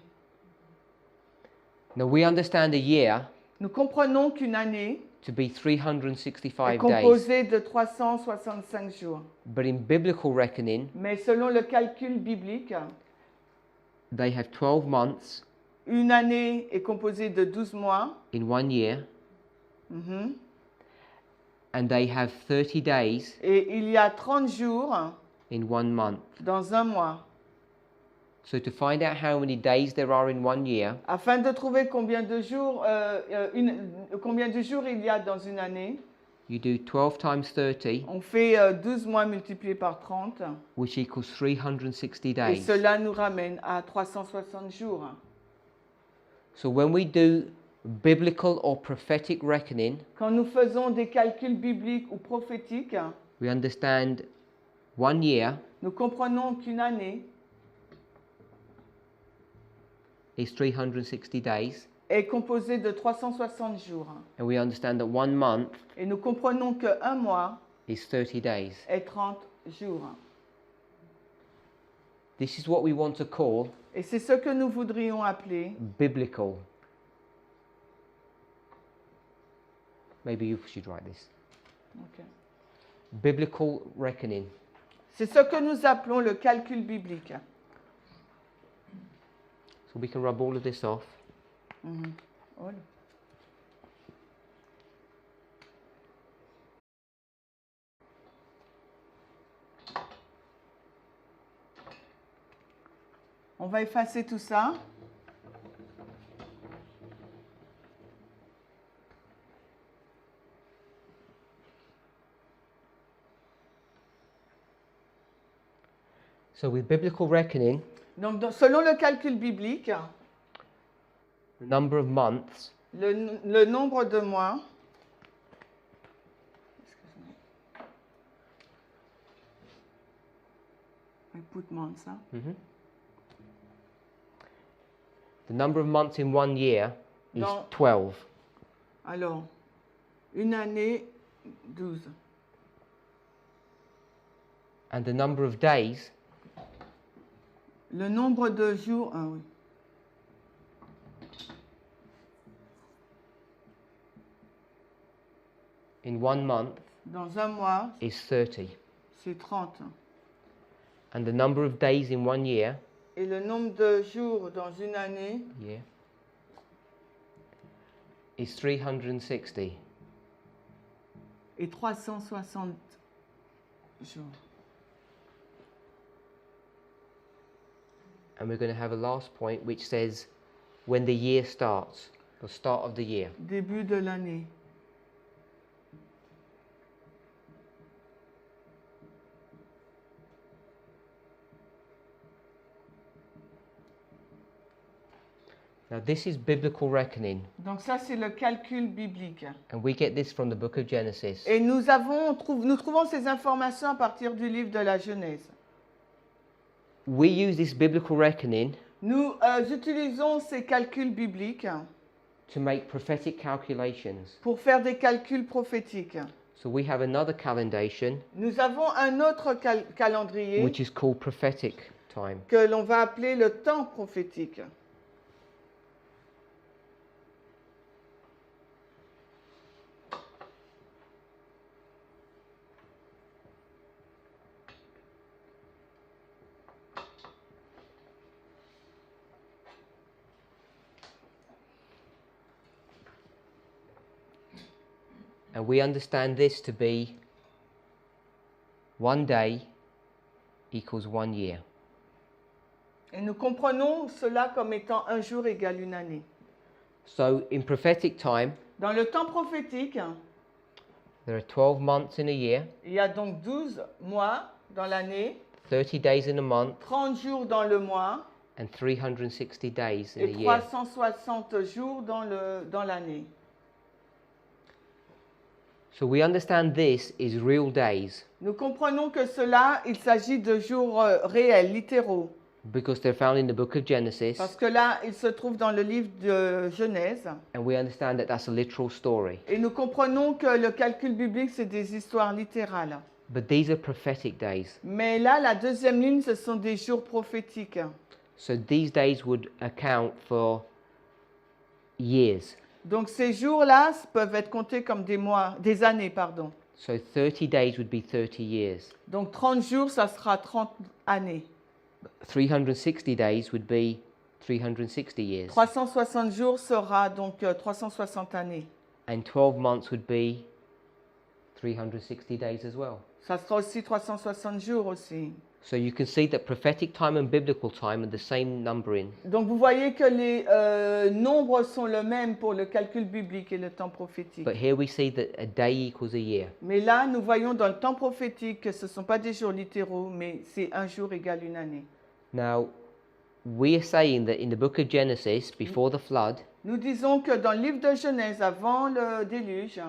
Now we understand a year
Nous comprenons qu'une année
to be
est
365 days.
composée de 365 jours.
But in biblical reckoning,
Mais selon le calcul biblique,
they have 12 months
une année est composée de 12 mois.
in 1 year,
Mhm.
and they have 30 days
Et il y a 30 jours
in 1 month.
dans un mois.
So to find out how many days there are in 1 year,
Afin de trouver combien de jours il y a dans une année,
you do 12 times 30,
on fait 12 mois multiplié par 30.
which equals 360
Et
days.
cela nous ramène à 360 jours.
So when we do biblical or prophetic reckoning,
Quand nous faisons des calculs bibliques ou prophétiques,
we understand 1 year
nous comprenons qu'une année
is 360 days,
est composée de 360 jours.
and we understand that 1 month
Et nous comprenons qu'un mois
is 30 days.
est 30 jours.
This is what we want to call
Et c'est ce que nous voudrions appeler
biblical. Maybe you should write this.
Ok.
Biblical reckoning.
C'est ce que nous appelons le calcul biblique.
So we can rub all of this off.
Mhm. Oh. On va effacer tout ça.
So with biblical reckoning,
Donc, selon le calcul biblique,
the number of months
le nombre de mois, I put months, hein?
the number of months in 1 year is
Non.
12.
Alors, une année, 12.
And the number of days
Le nombre de jours, ah oui.
in 1 month
Dans un mois,
is 30.
c'est 30.
And the number of days in 1 year
Et le nombre de jours dans une année
is 360.
est 360 jours.
And we're going to have a last point which says when the year starts, the start of the year.
Début de l'année.
Now this is biblical reckoning,
Donc ça, c'est le calcul biblique.
and we get this from the book of Genesis.
Et nous trouvons ces informations à partir du livre de la Genèse.
We use this biblical reckoning
Nous utilisons ces calculs bibliques
to make prophetic calculations.
pour faire des calculs prophétiques.
So we have another calendation
Nous avons un autre calendrier
which is called prophetic time.
que l'on va appeler le temps prophétique.
And we understand this to be 1 day equals 1 year.
Et nous comprenons cela comme étant un jour égale une année.
So in prophetic time,
Dans le temps prophétique,
there are 12 months in a year,
il y a donc 12 mois dans l'année,
30 days in a month,
30 jours dans le mois
and 360 days in
et
a year.
360 jours dans l'année.
So we understand this is real days
Nous comprenons que cela, il s'agit de jours réels, littéraux.
because they're found in the book of Genesis,
Parce que là, il se trouve dans le livre de Genèse.
and we understand that that's a literal story.
Et nous comprenons que le calcul biblique, c'est des histoires littérales.
But these are prophetic days.
Mais là, la deuxième ligne, ce sont des jours prophétiques.
So these days would account for years.
Donc ces jours-là peuvent être comptés comme des mois, des années, pardon.
So 30 days would be 30 years.
Donc 30 jours, ça sera 30 années.
360 days would be 360 years.
360 jours sera donc 360 années.
And 12 months would be 360 days as well.
Ça sera aussi 360 jours aussi.
So you can see that prophetic time and biblical time are the same numbering.
Donc vous voyez que les nombres sont le même pour le calcul biblique et le temps prophétique.
But here we see that a day equals a year.
Mais là, nous voyons dans le temps prophétique que ce ne sont pas des jours littéraux, mais c'est un jour égale une année.
Now, we are saying that in the book of Genesis, before the flood,
Nous disons que dans le livre de Genèse, avant le déluge,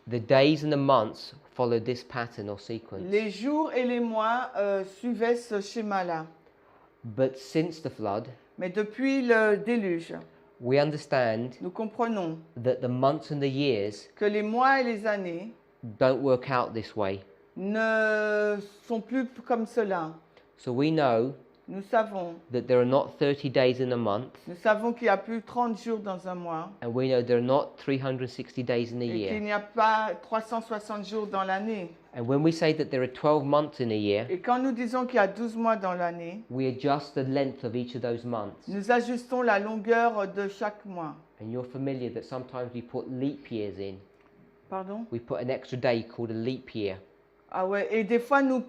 the days and the months followed this pattern or sequence.
les jours et les mois suivaient ce schéma-là.
But since the flood,
Mais depuis le déluge,
we understand
nous comprenons
that the months and the years
que les mois et les années
don't work out this way.
ne sont plus comme cela.
So we know
Nous savons.
that there are not 30 days in a month,
Nous savons qu'il n'y a plus 30 jours dans un mois
and we know there are not 360 days in a
et qu'il
year.
n'y a pas 360 jours dans l'année.
And when we say that there are 12 months in a year,
Et quand nous disons qu'il y a 12 mois dans l'année,
we adjust the length of each of those months.
nous ajustons la longueur de chaque mois.
And you're familiar that sometimes we put leap years in.
Pardon?
We put an extra day called a leap year.
Ah ouais, et des fois nous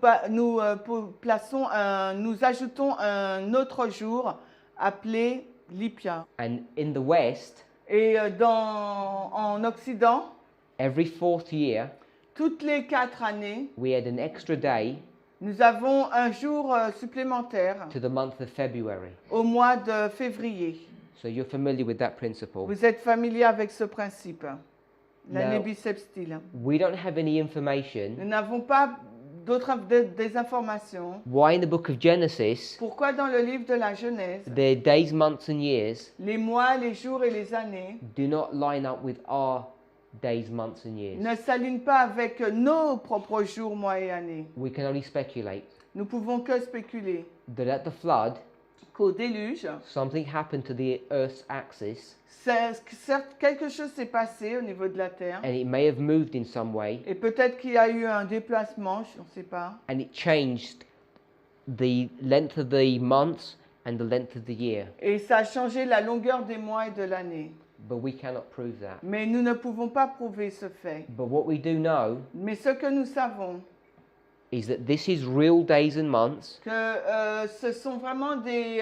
ajoutons un autre jour appelé Lipia.
And in the West,
Et en Occident,
every fourth year,
toutes les 4 années,
we add an extra day
nous avons un jour supplémentaire
to the month of February.
au mois de février.
So you're familiar with that principle.
Vous êtes familier avec ce principe, l'année
Now,
bissextile.
we don't have any
Nous
information
n'avons pas des informations.
why in the book of Genesis
Pourquoi dans le livre de la Genèse,
the days, months and years
les mois, les jours et les années
do not line up with our days, months and years.
ne s'alignent pas avec nos propres jours, mois et années.
We can only speculate
Nous pouvons que spéculer
that at the flood,
qu'au déluge,
something happened to the Earth's axis
certes, quelque chose s'est passé au niveau de la Terre.
and it may have moved in some way
Et peut-être qu'il y a eu un déplacement, on ne sait pas.
and it changed the length of the months and the length of the year.
Et ça a changé la longueur des mois et de l'année.
But we cannot prove that.
Mais nous ne pouvons pas prouver ce fait.
But what we do know
Mais ce que nous savons,
is that this is real days and months,
que ce sont vraiment des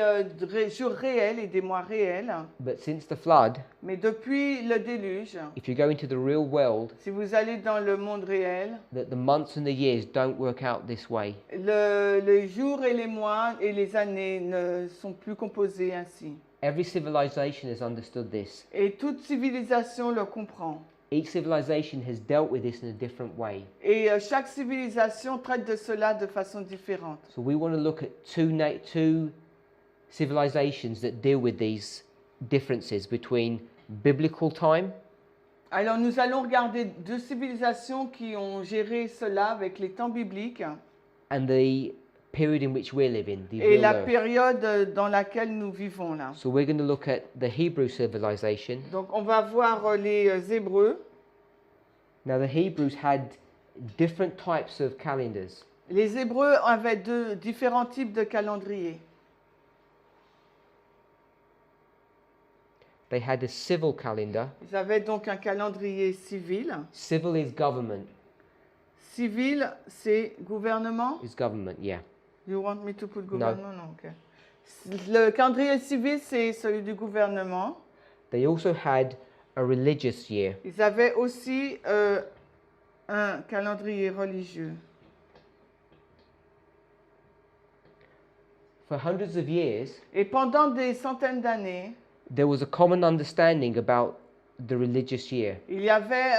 jours réels et des mois réels.
but since the flood,
Mais depuis le déluge,
if you go into the real world,
si vous allez dans le monde réel,
that the months and the years don't work out this way.
les jours et les mois et les années ne sont plus composés ainsi.
Every civilization has understood this.
Et toute civilisation le comprend.
Each civilization has dealt with this in a different way.
Et chaque civilisation traite de cela de façon différente.
So we want to look at two civilizations that deal with these differences between biblical time
Alors nous allons regarder 2 civilisations qui ont géré cela avec les temps bibliques
and the period in which we're living, the
et
real
la
earth.
période dans laquelle nous vivons là.
So we're going to look at the Hebrew civilization.
Donc on va voir les Hébreux.
Now the Hebrews had different types of calendars.
Les Hébreux avaient différents types de calendriers.
They had a civil calendar.
Ils avaient donc un calendrier civil.
Civil is government.
Civil, c'est gouvernement.
Is government, yeah.
You want me to put gouvernement? Non, ok. Le calendrier civil, c'est celui du gouvernement.
They also had a religious year.
Ils avaient aussi un calendrier religieux.
For hundreds of years,
Et pendant des centaines d'années,
there was a common understanding about the religious year.
Il y avait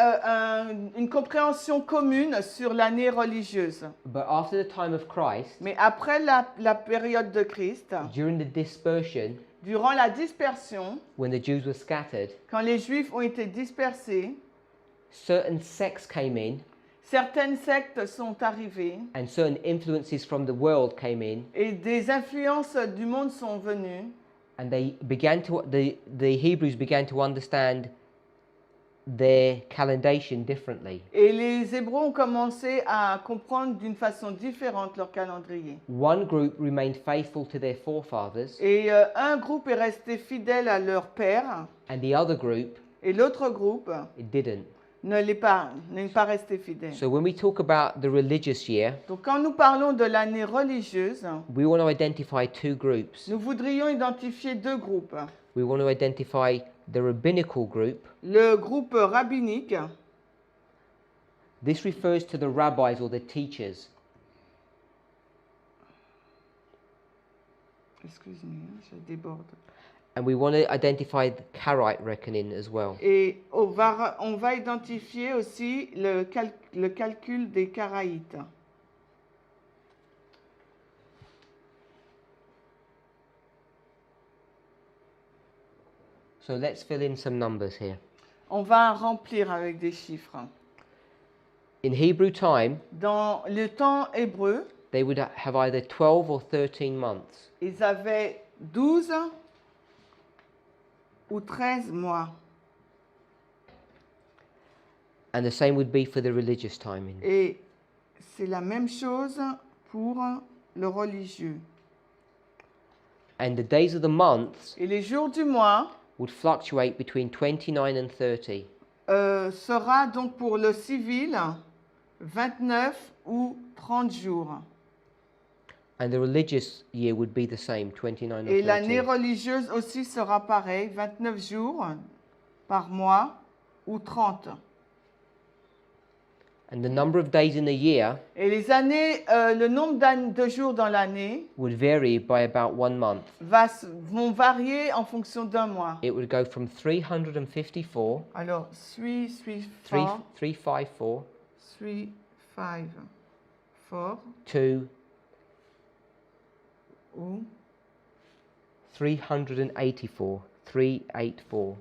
une compréhension commune sur l'année religieuse.
But after the time of Christ,
Mais après la période de Christ,
during the dispersion,
durant la dispersion,
when the Jews were scattered,
quand les Juifs ont été dispersés,
certain sects came in
certaines sectes sont arrivées
and certain influences from the world came in,
et des influences du monde sont venues.
and the Hebrews began to understand their calendation differently.
Et les Hébreux ont commencé à comprendre d'une façon différente leur calendrier.
One group remained faithful to their forefathers,
Et un groupe est resté fidèle à leur père,
and the other group,
et l'autre groupe
it didn't.
n'est pas resté fidèle.
So when we talk about the religious year,
Donc quand nous parlons de l'année religieuse,
we want to identify two groups.
nous voudrions identifier deux groupes.
We want to identify the rabbinical group.
Le groupe rabbinique,
This refers to the rabbis or the teachers.
excusez-moi, je déborde.
And we want to identify the Karaite reckoning as well.
Et on va identifier aussi le calcul des Karaïtes.
So let's fill in some numbers here.
On va remplir avec des chiffres.
In Hebrew time,
Dans le temps hébreu,
they would have either 12 or 13 months.
ils avaient 12 ou 13 mois.
And the same would be for the religious timing.
Et c'est la même chose pour le religieux.
And the days of the months
Et les jours du mois
would fluctuate between 29 and 30.
sera donc pour le civil 29 ou 30 jours.
And the religious year would be the same, 29
Et
or
l'année
30.
religieuse aussi sera pareil, 29 jours par mois ou 30.
And the number of days in a year
Et les années, le nombre de jours dans l'année
would vary by about 1 month.
vont varier en fonction d'un mois.
It would go from 354,
Alors,
354 to
ou
384, 384.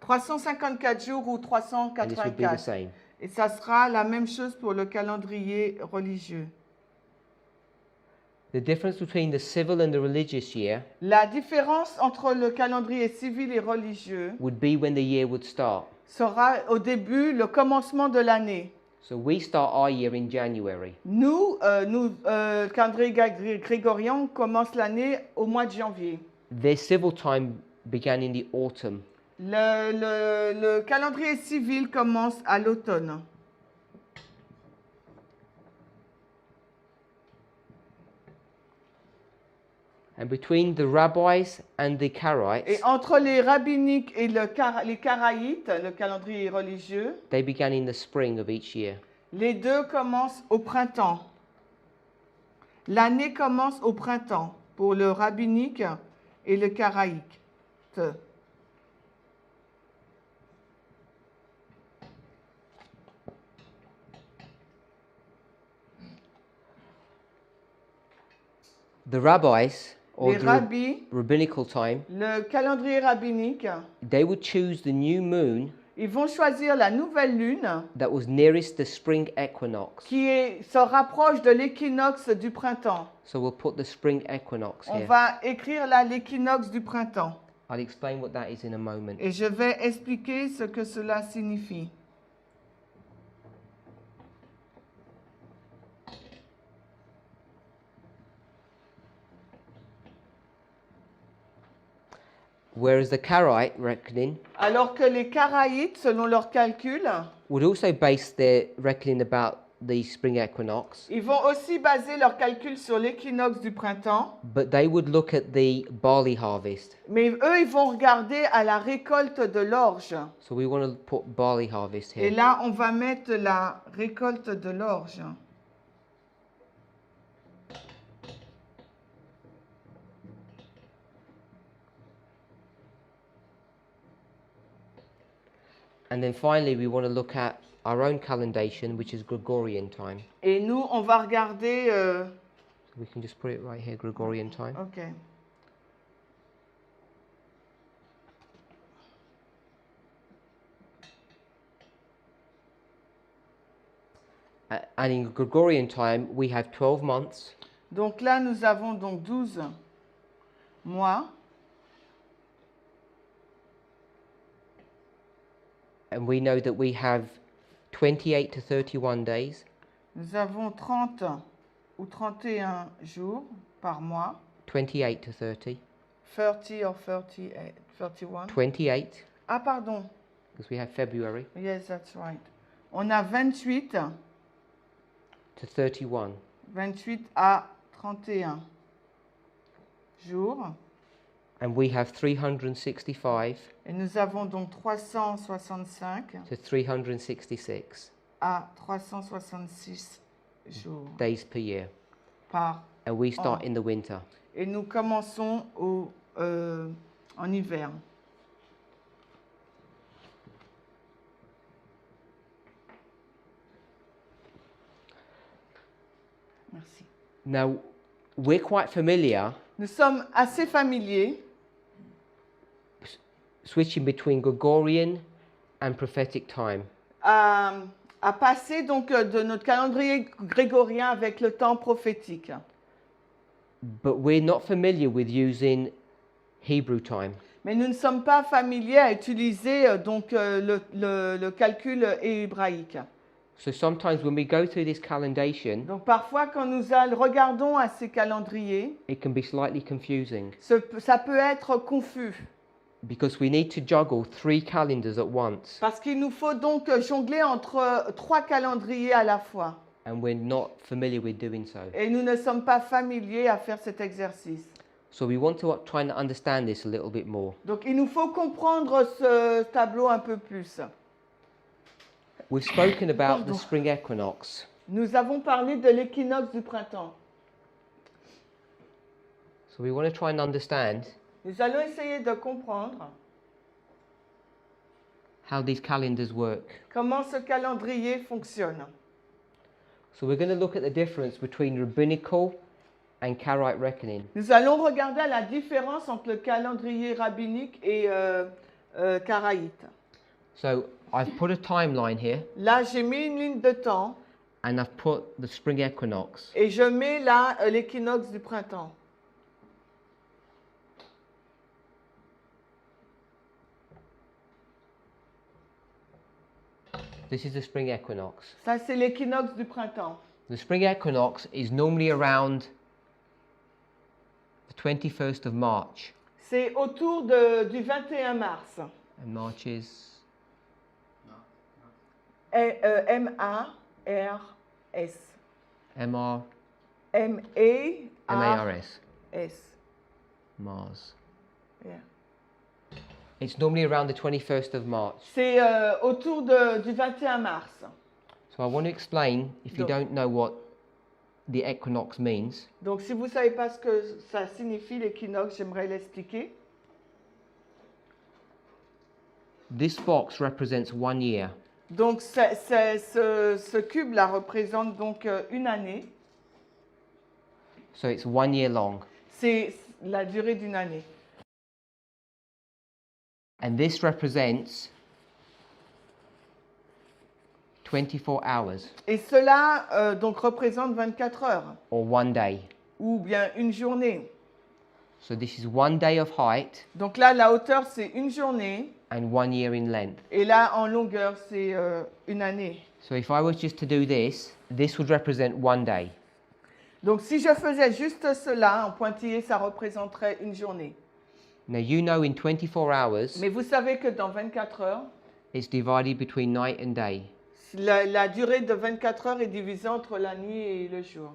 354 jours ou
And this would be the
384.
same.
Et ça sera la même chose pour le calendrier religieux.
The difference between the civil and the religious year
La différence entre le calendrier civil et religieux
would be when the year would start.
sera au début, le commencement de l'année.
So we start our year in January.
Nous, le calendrier grégorien commence l'année au mois de janvier.
Their civil time began in the autumn.
Le calendrier civil commence à l'automne.
And between the rabbis and the Karaites,
Et entre les rabbiniques et les Karaïtes, le calendrier religieux,
they began in the spring of each year.
les deux commencent au printemps. L'année commence au printemps pour le rabbinique et le karaïque.
The rabbis, or
Les
the
rabbis,
rabbinical time,
le calendrier rabbinique,
they would choose the new moon
ils vont choisir la nouvelle lune
that was nearest the spring equinox.
se rapproche de l'équinoxe du printemps.
So we'll put the spring equinox
On
here.
va écrire là l'équinoxe du printemps.
I'll explain what that is in a moment.
Et je vais expliquer ce que cela signifie.
Whereas the Karaite reckoning
Alors que les Karaïtes, selon leurs calculs,
would also base their reckoning about the spring equinox,
ils vont aussi baser leurs calculs sur l'équinoxe du printemps,
but they would look at the barley harvest.
mais eux, ils vont regarder à la récolte de l'orge.
So we want to put barley harvest
Et
here.
là, on va mettre la récolte de l'orge.
And then finally, we want to look at our own calendation, which is Gregorian time.
Et nous, on va regarder...
We can just put it right here, Gregorian time.
Ok.
And in Gregorian time, we have 12 months.
Donc là, nous avons donc 12 mois.
And we know that we have 28 to 31 days.
Nous avons 30 ou 31 jours par mois.
28 to 30.
30 or 38, 31.
28,
Ah, pardon.
because we have February,
Yes, that's right. On a 28,
to 31.
28 à 31 jours.
And we have 365
Et nous avons donc 365
to 366
à 366 jours
days per year.
par
And we start
an.
in the winter.
Et nous commençons en hiver. Merci.
Now, we're quite familiar
Nous sommes assez familiers
switching between Gregorian and prophetic time.
à passer donc de notre calendrier grégorien avec le temps prophétique.
But we're not familiar with using Hebrew time.
Mais nous ne sommes pas familiers à utiliser donc le calcul hébraïque.
So sometimes when we go through this calendation,
Donc parfois quand nous regardons à ces calendriers,
it can be slightly confusing
ça peut être confus.
because we need to juggle 3 calendars at once,
Parce qu'il nous faut donc jongler entre 3 calendriers à la fois.
and we're not familiar with doing so.
Et nous ne sommes pas familiers à faire cet exercice.
So we want to try and understand this a little bit more.
Donc il nous faut comprendre ce tableau un peu plus.
We've spoken about the
Pardon.
spring equinox.
Nous avons parlé de l'équinoxe du printemps.
So we want to try and understand
Nous allons essayer de comprendre
how these calendars work.
comment ce calendrier fonctionne.
So we're going to look at the difference between rabbinical and Karaite reckoning.
Nous allons regarder la différence entre le calendrier rabbinique et karaïte.
So I've put a timeline here,
Là, j'ai mis une ligne de temps
and I've put the spring equinox.
et je mets là l'équinoxe du printemps.
This is the spring equinox.
Ça, c'est l'équinoxe du printemps.
The spring equinox is normally around the 21st of March.
C'est autour du 21 mars.
And March is
M-A-R-S.
M-R,
M-A-R-S.
M-A-R-S, Mars.
Yeah.
It's normally around the 21st of March.
C'est autour du 21 mars.
So I want to explain, if you don't know what the equinox means,
Donc, si vous ne savez pas ce que ça signifie l'équinoxe, j'aimerais l'expliquer.
this box represents 1 year.
Donc, ce cube-là représente donc une année.
So it's 1 year long.
C'est la durée d'une année.
And this represents 24 hours
Et cela donc représente 24 heures
or 1 day.
ou bien une journée.
So this is 1 day of height
Donc là, la hauteur, c'est une journée.
and 1 year in length.
Et là, en longueur, c'est une année.
So if I was just to do this would represent 1 day.
Donc, si je faisais juste cela, en pointillé, ça représenterait une journée.
Now you know in 24 hours
Mais vous savez que dans 24 heures,
it's divided between night and day.
la durée de 24 heures est divisée entre la nuit et le jour.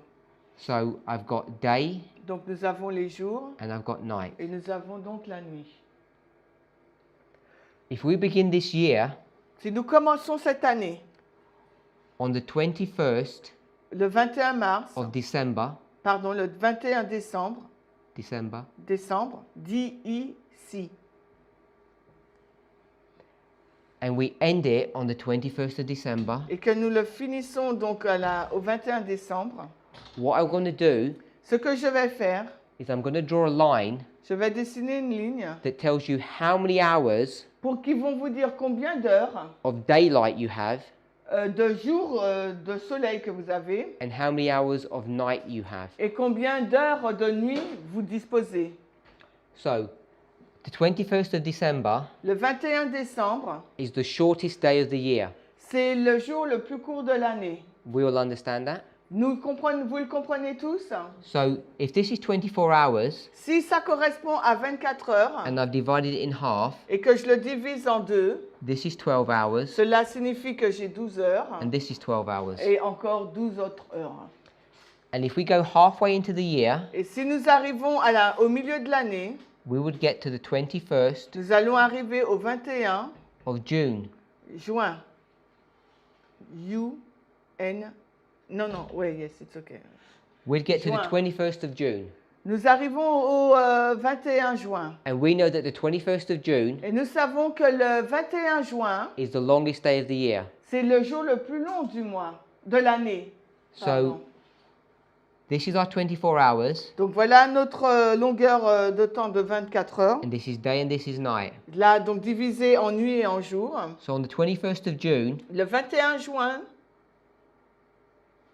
So I've got day
Donc, nous avons les jours
and I've got night.
et nous avons donc la nuit.
If we begin this year
Si nous commençons cette année,
on the 21st
le 21 mars,
of December,
pardon, le 21 décembre,
D-E-C, and we end it on the 21st of December,
et que nous le finissons donc au 21 décembre,
what I'm going to do
ce que je vais faire,
is I'm going to draw a line
je vais dessiner une ligne
that tells you how many hours
pour qu'ils vont vous dire combien d'heures
of daylight you have
de jours de soleil que vous avez
and how many hours of night you have.
et combien d'heures de nuit vous disposez.
So, the 21st of December
Le 21 décembre,
is the shortest day of the year.
c'est le jour le plus court de l'année.
We all understand that?
Vous le comprenez tous?
So, if this is 24 hours
Si ça correspond à 24 heures
and I've divided it in half,
et que je le divise en deux,
this is 12 hours
cela signifie que j'ai 12 heures
and this is 12 hours.
et encore 12 autres heures.
And if we go halfway into the year,
Et si nous arrivons au milieu de l'année,
we would get to the 21st
nous allons arriver au 21
of June.
juin. Non, oui, yes, it's okay.
We'd get to the
Juin.
21st of June.
Nous arrivons au 21 juin.
And we know that the 21st of June
Et nous savons que le 21 juin,
is the longest day of the year.
c'est le jour le plus long du mois, de l'année. Pardon.
So, this is our 24 hours,
Donc voilà notre longueur de temps de 24 heures.
and this is day and this is night.
Là, donc divisé en nuit et en jour.
So on the 21st of June,
Le 21 juin,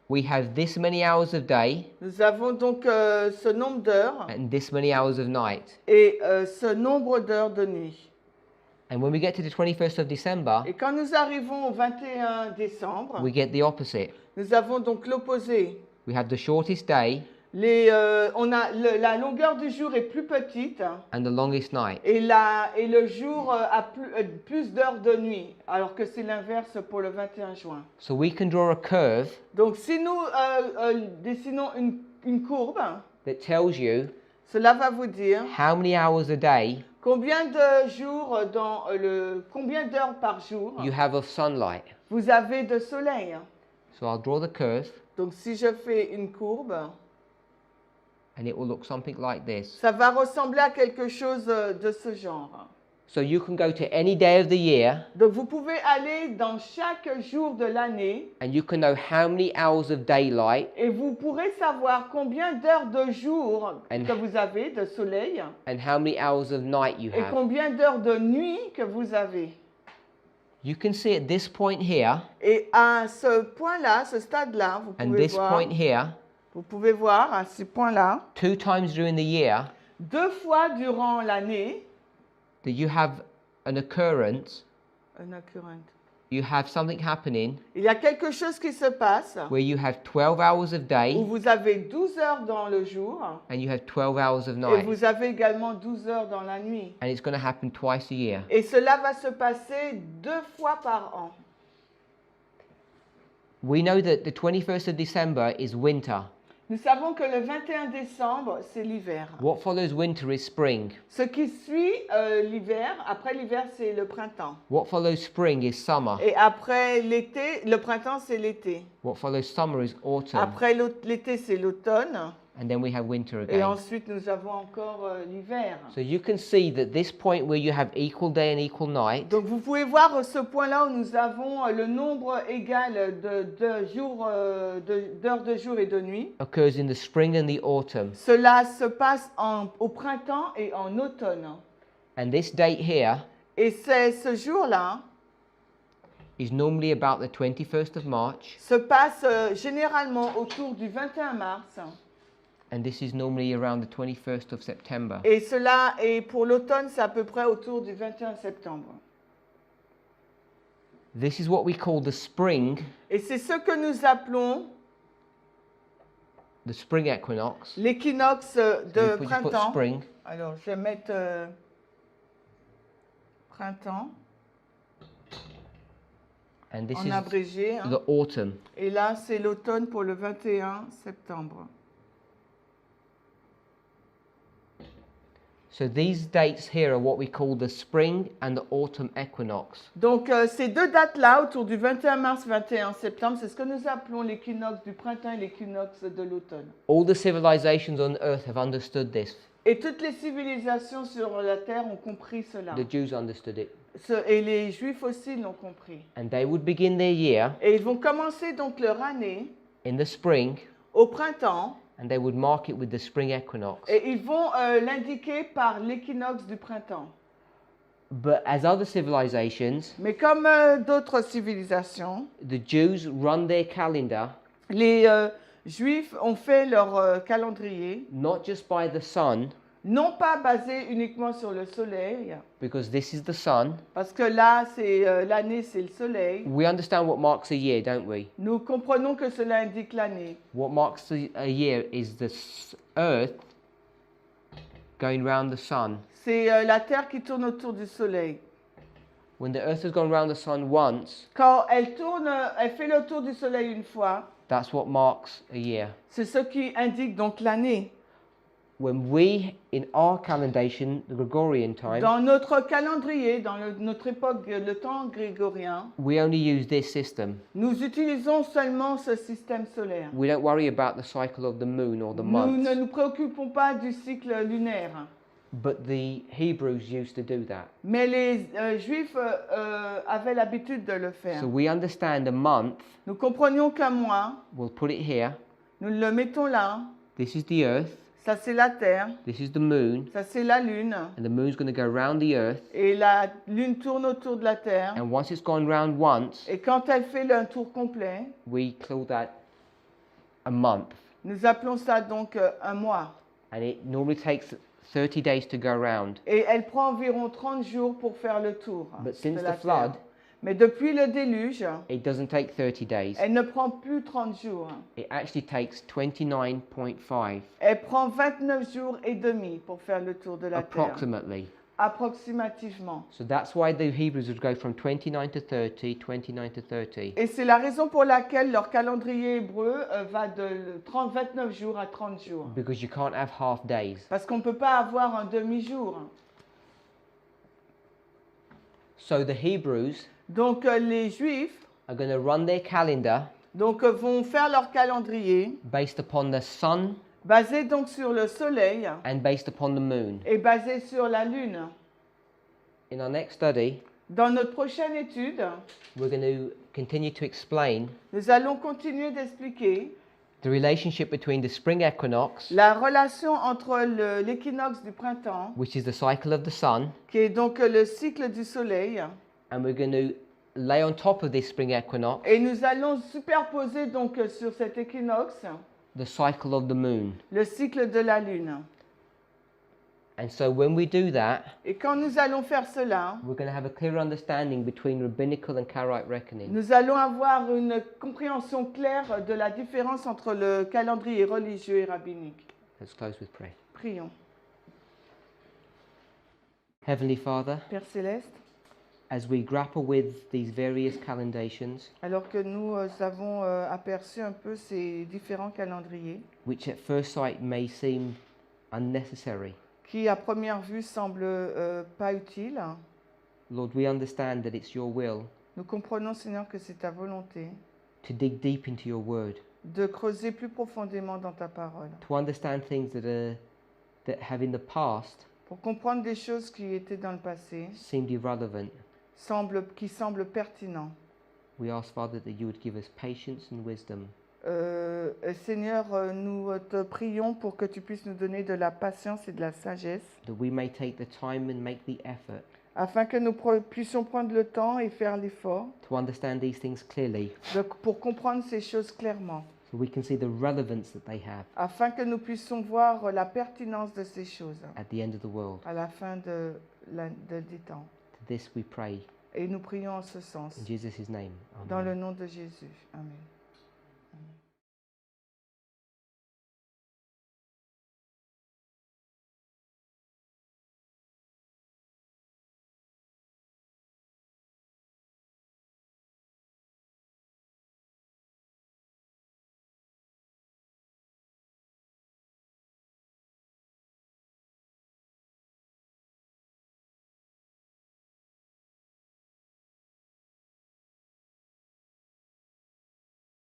we have this many hours of day
nous avons donc ce nombre d'heures
and this many hours of night.
et ce nombre d'heures de nuit.
And when we get to the 21st of December,
Et quand nous arrivons au 21 décembre,
we get the opposite.
nous avons donc l'opposé.
We have the shortest day
La longueur du jour est plus petite
and the longest night.
et le jour a plus d'heures de nuit, alors que c'est l'inverse pour le 21 juin.
So we can draw a curve
Donc si nous dessinons une courbe,
that tells you
cela va vous dire
how many hours a day
combien de jours combien d'heures par jour
you have of sunlight.
vous avez de soleil.
So I'll draw the curve
Donc si je fais une courbe,
and it will look something like this.
ça va ressembler à quelque chose de ce genre.
So you can go to any day of the year
Donc vous pouvez aller dans chaque jour de l'année
and you can know how many hours of daylight
et vous pourrez savoir combien d'heures de jour
And-
que vous avez de soleil
and how many hours of night you
et
have.
combien d'heures de nuit que vous avez.
You can see at this point here
Et à ce point-là, ce stade-là,
and this point here,
vous pouvez voir à ce point-là,
2 times during the year,
2 fois durant l'année,
that you have an occurrence,
un occurrent.
you have something happening
Il y a quelque chose qui se passe
where you have 12 hours of
où
day
vous avez 12 heures dans le jour
and you have 12 hours of
et
night.
vous avez également 12 heures dans la nuit.
And it's going to happen twice a year.
Et cela va se passer 2 fois par an.
We know that the 21st of December is winter.
Nous savons que le 21 décembre, c'est l'hiver.
What follows winter is spring.
Ce qui suit l'hiver, après l'hiver, c'est le printemps.
What follows spring is summer.
Et après l'été, le printemps, c'est l'été.
What follows summer is autumn.
Après l'été, c'est l'automne.
And then we have winter
Et
again.
ensuite, nous avons encore l'hiver.
So you can see that this point where you have equal day and equal night
Donc, vous pouvez voir ce point-là où nous avons le nombre égal d'heures de jour et de nuit.
occurs in the spring and the autumn.
Cela se passe au printemps et en automne.
And this date here
Et ce jour-là
is normally about the 21st of March,
se passe généralement autour du 21 mars.
and this is normally around the 21st of September.
Et cela, et pour l'automne, c'est à peu près autour du 21 septembre.
This is what we call the spring,
Et c'est ce que nous appelons
the spring equinox.
l'équinoxe
So
de
you put
printemps.
spring,
Alors, je vais mettre printemps
and this
en
is
abrégé. Hein.
the autumn.
Et là, c'est l'automne pour le 21 septembre.
So these dates here are what we call the spring and the autumn equinox.
Donc, ces deux dates-là, autour du 21 mars, 21 septembre, c'est ce que nous appelons l'équinoxe du printemps et l'équinoxe de l'automne.
All the civilizations on earth have understood this.
Et toutes les civilisations sur la terre ont compris cela.
The Jews understood it.
Et les Juifs aussi l'ont compris.
And they would begin their year
Et ils vont commencer donc leur année
in the spring,
au printemps.
and they would mark it with the spring equinox.
Et ils vont l'indiquer par l'équinoxe du printemps.
But as other civilizations,
Mais comme d'autres civilisations,
the Jews run their calendar
les Juifs ont fait leur calendrier,
not just by the sun,
non pas basé uniquement sur le soleil,
because this is the sun.
parce que là, c'est l'année, c'est le soleil.
We understand what marks a year, don't we?
Nous comprenons que cela indique l'année.
What marks a year is the earth going round the sun.
C'est la Terre qui tourne autour du soleil.
When the earth has gone round the sun once,
Quand elle tourne, elle fait le tour du soleil une fois,
that's what marks a year.
c'est ce qui indique donc l'année.
When we, in our calendation, the Gregorian time,
Dans notre calendrier, dans notre époque, le temps grégorien,
we only use this system.
nous utilisons seulement ce système solaire.
We don't worry about the cycle of the moon or the
Nous ne
months.
nous préoccupons pas du cycle lunaire.
But the Hebrews used to do that.
Mais les Juifs avaient l'habitude de le faire.
So we understand a month,
Nous comprenions qu'un mois,
we'll put it here.
nous le mettons là,
This is the earth,
ça c'est la Terre,
this is the moon,
ça c'est la Lune,
and the moon's going to go round the earth.
et la Lune tourne autour de la Terre.
And once it's gone round once,
Et quand elle fait un tour complet,
we call that a month.
nous appelons ça donc un mois.
And it normally takes 30 days to go round.
Et elle prend environ 30 jours pour faire le tour
But
de
since
la
the flood,
Terre. Mais depuis le déluge,
it doesn't take 30 days.
elle ne prend plus 30 jours.
It actually takes 29.5,
Elle prend 29 jours et demi pour faire le tour de la Terre.
approximately.
Approximativement.
So that's why the Hebrews would go from 29 to 30, 29 to 30.
Et c'est la raison pour laquelle leur calendrier hébreu va de 29 jours à 30 jours.
Because you can't have half days.
Parce qu'on ne peut pas avoir un demi-jour.
So the Hebrews
Donc les Juifs
are going to run their calendar
donc, vont faire leur calendrier
based upon the sun
basé donc sur le soleil
and based upon the moon.
et basé sur la lune.
In our next study,
Dans notre prochaine étude,
we're going to continue to explain
nous allons continuer d'expliquer
the relationship between the spring equinox,
la relation entre l'équinoxe du printemps,
which is the cycle of the sun,
qui est donc le cycle du soleil,
and we're going to lay on top of this spring equinox
et nous allons superposer donc sur cet équinoxe
the cycle of the moon.
le cycle de la lune.
And so when we do that,
Et quand nous allons faire cela,
we're going to have a clear understanding between rabbinical and Karaite reckoning.
nous allons avoir une compréhension claire de la différence entre le calendrier religieux et rabbinique.
Let's close with prayer.
Prions.
Heavenly Father,
Père Céleste,
as we grapple with these various calendations,
alors que nous avons aperçu un peu ces différents calendriers,
which at first sight may seem unnecessary,
qui à première vue semblent pas utiles,
Lord, we understand that it's your will
nous comprenons, Seigneur, que c'est ta volonté
to dig deep into your word,
de creuser plus profondément dans ta parole,
to understand things that have in the past
pour comprendre des choses qui étaient dans le passé,
seemed irrelevant.
qui semblent pertinents.
We ask, Father, that you would give us patience and wisdom,
Seigneur, nous te prions pour que tu puisses nous donner de la patience et de la sagesse,
that we may take the time and make the effort
afin que nous puissions prendre le temps et faire l'effort
to understand these things clearly,
pour comprendre ces choses clairement,
so we can see the relevance that they have
afin que nous puissions voir la pertinence de ces choses
at the end of the world.
à la fin des temps.
To this we pray
Et nous prions en ce sens,
in Jesus' name.
dans
Amen.
le nom de Jésus. Amen.